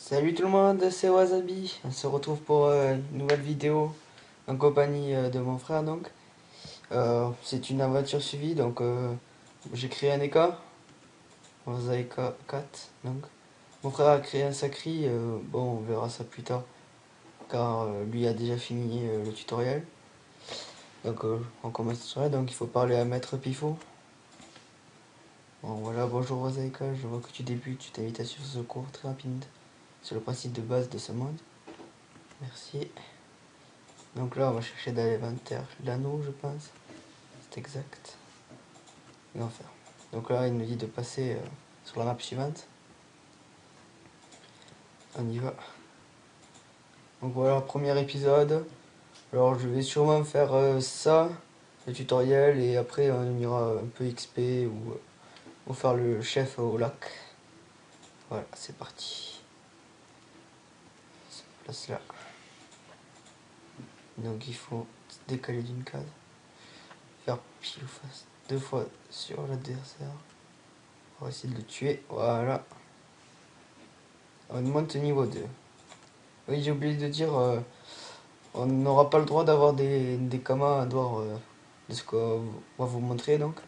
Salut tout le monde, c'est Wasabi. On se retrouve pour une nouvelle vidéo en compagnie de mon frère donc. C'est une aventure suivie donc j'ai créé un EK, Wasaika 4 donc. Mon frère a créé un Sakri, bon on verra ça plus tard car lui a déjà fini le tutoriel. Donc on commencera, donc il faut parler à Maître Pifo. Bon voilà, bonjour Wasaika, je vois que tu débutes, je t'invite à suivre ce cours très rapide sur le principe de base de ce monde. Merci. Donc là, on va chercher dans l'inventaire l'anneau, je pense. C'est exact. Et on va faire. Donc là, il nous dit de passer sur la map suivante. On y va. Donc voilà, premier épisode. Alors je vais sûrement faire ça, le tutoriel, et après on ira un peu XP ou faire le chef au lac. Voilà, c'est parti. On se place là. Donc il faut se décaler d'une case. Faire pile ou face 2 fois sur l'adversaire. On va essayer de le tuer. Voilà. On monte au niveau 2. Oui, j'ai oublié de dire, on n'aura pas le droit d'avoir des kamas en dehors de ce qu'on va vous montrer donc.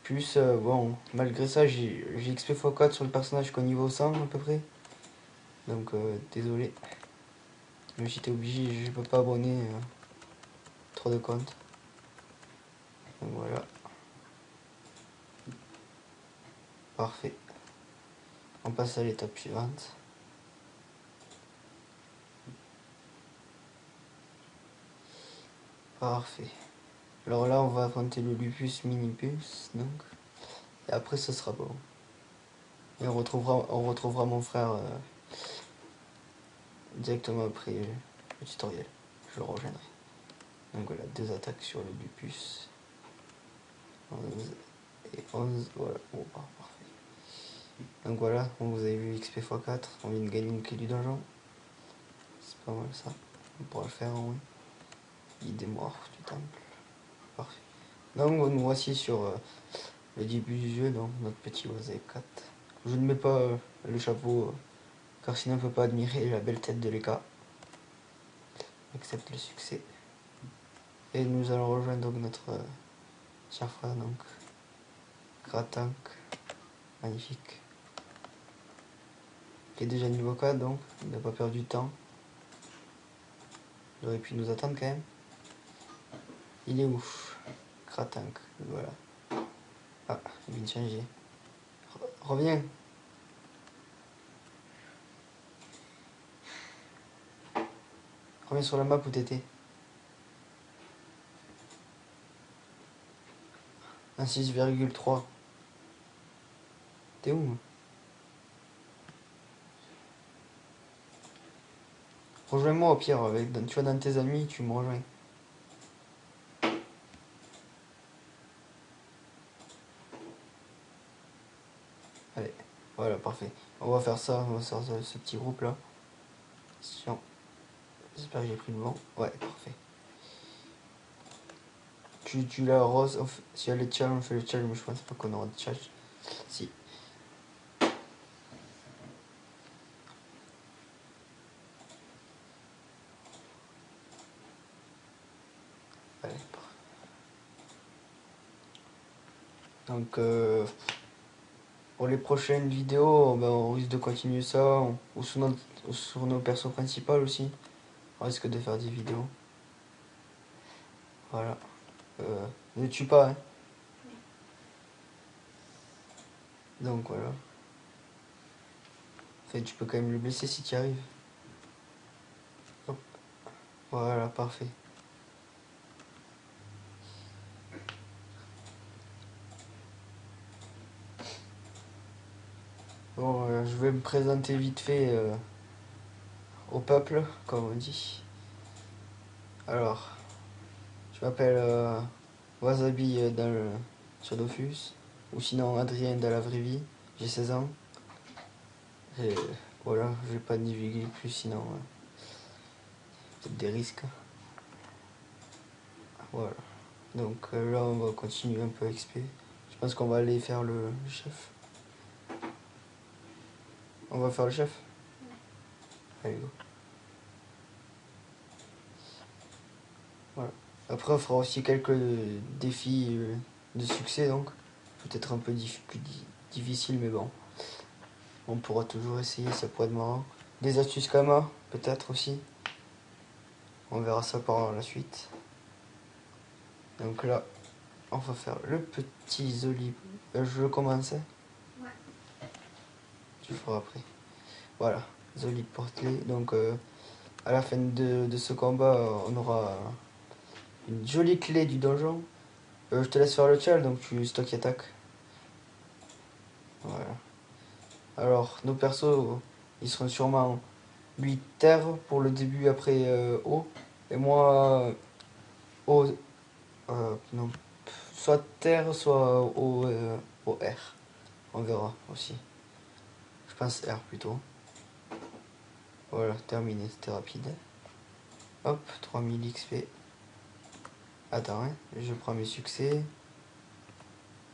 Plus, bon, malgré ça, j'ai XP x4 sur le personnage jusqu'au niveau 100 à peu près. Donc, désolé. Mais j'étais obligé, je peux pas abonner trop de comptes. Donc voilà. Parfait. On passe à l'étape suivante. Parfait. Alors là, on va affronter le Lupus Minipus, donc. Et après, ce sera bon. Et on retrouvera mon frère directement après le tutoriel. Je le rejoindrai. Donc voilà, 2 attaques sur le Lupus. 11 et 11, voilà. Bon, parfait. Donc voilà, vous avez vu XP x4, on vient de gagner une clé du donjon. C'est pas mal ça. On pourra le faire en vrai. Guide des morts du temple. Parfait. Donc nous voici sur le début du jeu, donc notre petit Oisei 4. Je ne mets pas le chapeau, car sinon on ne peut pas admirer la belle tête de l'Eka. Accepte le succès. Et nous allons rejoindre donc notre cher frère, donc Gratank, magnifique, qui est déjà niveau 4, donc il n'a pas perdu de temps. Il aurait pu nous attendre quand même. Il est ouf, Gratank, voilà. Ah, il vient de changer. Reviens. Reviens sur la map où t'étais. Un 6,3. T'es où? Rejoins-moi au pire, tu vois dans tes amis, tu me rejoins. Allez, voilà, parfait. On va faire ça, on va faire ce petit groupe là. J'espère que j'ai pris le vent. Ouais, parfait. Tu la rose, si elle est challenge, on fait le challenge, mais je pense pas qu'on aura de challenge. Si. Allez, parfait. Donc, pour les prochaines vidéos, ben, on risque de continuer ça, ou sur nos persos principaux aussi. On risque de faire des vidéos. Voilà. Ne tue pas, hein. Donc voilà. Enfin, tu peux quand même le blesser si tu y arrives. Hop. Voilà, parfait. Bon, je vais me présenter vite fait au peuple, comme on dit. Alors, je m'appelle Wasabi dans le sur Dofus, ou sinon Adrien dans la vraie vie. J'ai 16 ans. Et voilà, je vais pas divulguer plus, sinon peut-être des risques. Voilà. Donc là, on va continuer un peu à XP. Je pense qu'on va aller faire le chef. On va faire le chef. Allez, go. Voilà. Après, on fera aussi quelques défis de succès, donc. Peut-être un peu difficile, mais bon. On pourra toujours essayer, ça pourrait être marrant. Des astuces Kama, peut-être aussi. On verra ça par la suite. Donc là, on va faire le petit Zoli. Je le commence. Ouais. Tu le feras après. Voilà, Zoli Portley. Donc à la fin de ce combat, on aura une jolie clé du donjon. Je te laisse faire le challenge, donc c'est toi qui attaque. Voilà. Alors, nos persos, ils seront sûrement lui terre pour le début, après eau. Et moi, eau, non, soit terre, soit au R. On verra aussi. Je pense R plutôt. Voilà, terminé, c'était rapide. Hop, 3000 XP. Attends, hein, je prends mes succès.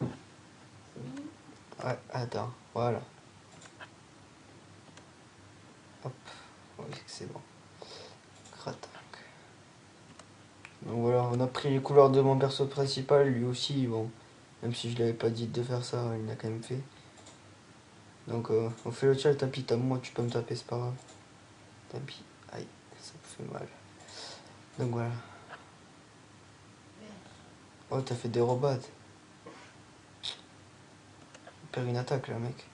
Ouais, attends, voilà. Hop, oui, c'est bon. Cratank. Donc voilà, on a pris les couleurs de mon perso principal, lui aussi, bon. Même si je l'avais pas dit de faire ça, il l'a quand même fait. Donc on fait le chat, tant pis, t'as moi, tu peux me taper, c'est pas grave. Tant pis, aïe, ça me fait mal. Donc voilà. Oh, t'as fait des robots. Il perd une attaque là, mec.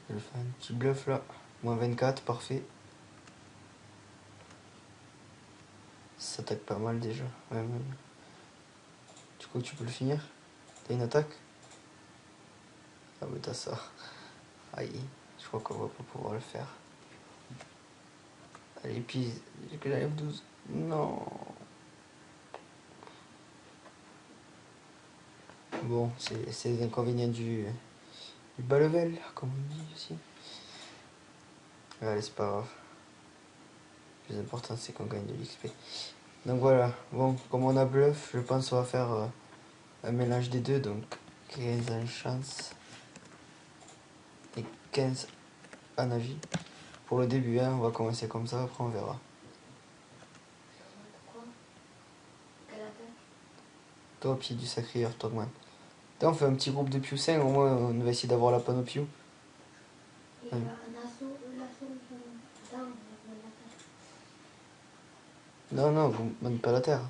Je fais un petit bluff là. Moins 24, parfait. Ça s'attaque pas mal déjà. Ouais, même. Du coup, tu peux le finir. T'as une attaque? Ah, mais t'as ça. Aïe, je crois qu'on va pas pouvoir le faire. Allez, puis j'ai que la F12. Non. Bon, c'est les inconvénients du bas level, comme on dit aussi. Allez, c'est pas grave. Le plus important, c'est qu'on gagne de l'XP. Donc voilà, bon, comme on a bluff, je pense qu'on va faire un mélange des deux. Donc 15 en chance et 15 en avis. Pour le début, hein, on va commencer comme ça, après on verra. Toi, pied du sacrieur, toi de moins. On fait un petit groupe de Piu 5, au moins on va essayer d'avoir la panneau Piu. Non, non, vous ne pas la terre.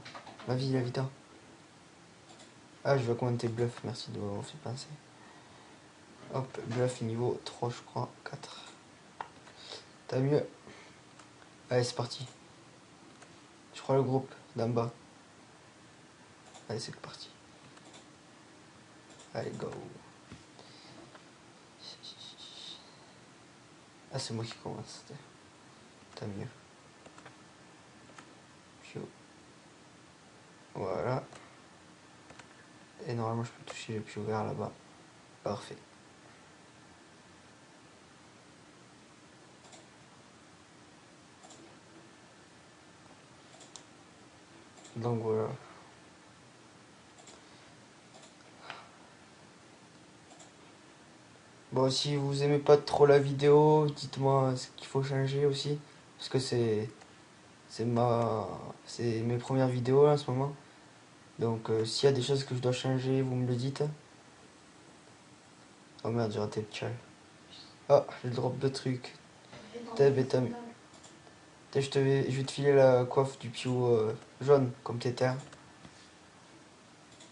La vie, la vita. Ah, je vais commenter bluff, merci de m'avoir fait penser. Hop, bluff niveau 3, je crois, 4. T'as mieux. Allez, c'est parti. Je crois le groupe d'en bas. Allez, c'est parti. Allez, go. Ah, c'est moi qui commence. T'as mieux. Piu. Voilà. Et normalement, je peux toucher le piu vert là-bas. Parfait. Donc voilà. Bon, si vous aimez pas trop la vidéo, dites-moi ce qu'il faut changer aussi. Parce que c'est mes premières vidéos là, en ce moment. Donc s'il y a des choses que je dois changer, vous me le dites. Oh merde, j'ai raté le tchal. Ah, j'ai le drop de trucs. Je vais te filer la coiffe du piou jaune, comme t'étais.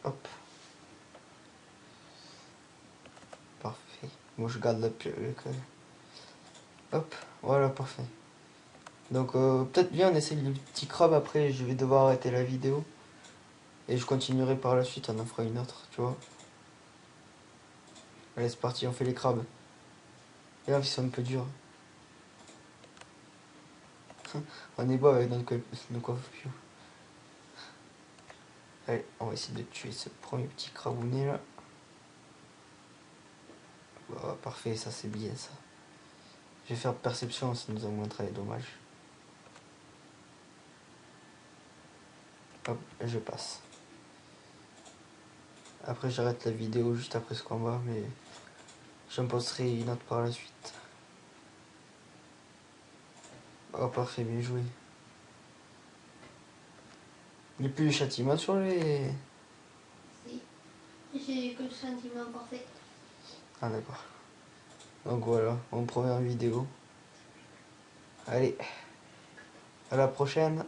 Hop. Parfait. Moi je garde le hop, voilà, parfait. Donc peut-être bien on essaye le petit crabe, après je vais devoir arrêter la vidéo. Et je continuerai par la suite, on en fera une autre, tu vois. Allez, c'est parti, on fait les crabes. Et là, ils sont un peu durs. On est beau avec nos coiffes piou. Allez, on va essayer de tuer ce premier petit crabounet là. Bah, parfait, ça c'est bien ça. Je vais faire perception, ça nous augmentera les dommages. Hop, je passe. Après j'arrête la vidéo juste après ce combat, mais j'en posterai une autre par la suite. Oh parfait, bien joué. Il n'y a plus de châtiment sur les... Si. J'ai que le sentiment parfait. Ah d'accord. Donc voilà, mon première vidéo. Allez, à la prochaine.